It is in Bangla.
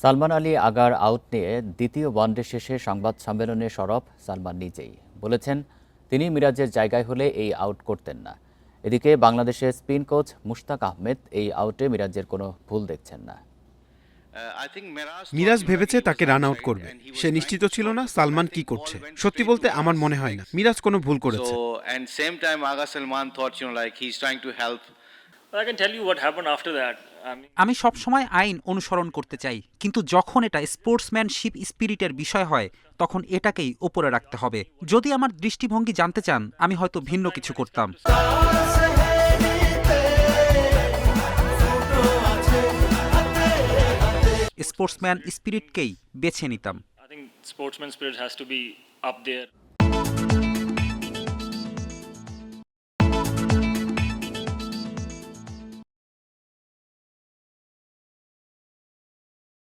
সালমান আলী আগার আউট নিয়ে দ্বিতীয় ওয়ানডে শেষে সংবাদ সম্মেলনে সরব সালমান নিজেই বলেছেন, তিনি মিরাজের জায়গায় হলে এই আউট করতেন না। এদিকে বাংলাদেশের স্পিন কোচ মুশতাক আহমেদ এই আউটে মিরাজের কোনো ভুল দেখছেন না। মিরাজ ভেবেছে তাকে রান আউট করবে। সে নিশ্চিত ছিল না সালমান কি করছে। সত্যি বলতে আমার মনে হয় না মিরাজ কোনো ভুল করেছে। আমি সবসময় আইন অনুসরণ করতে চাই, কিন্তু যখন এটা স্পোর্টসম্যানশিপ স্পিরিটের বিষয় হয় তখন এটাকেই ওপরে রাখতে হবে। যদি আমার দৃষ্টিভঙ্গি জানতে চান, আমি হয়তো ভিন্ন কিছু করতাম। স্পোর্টসম্যান স্পিরিটকেই বেছে নিতাম। I think sportsman spirit has to be up there.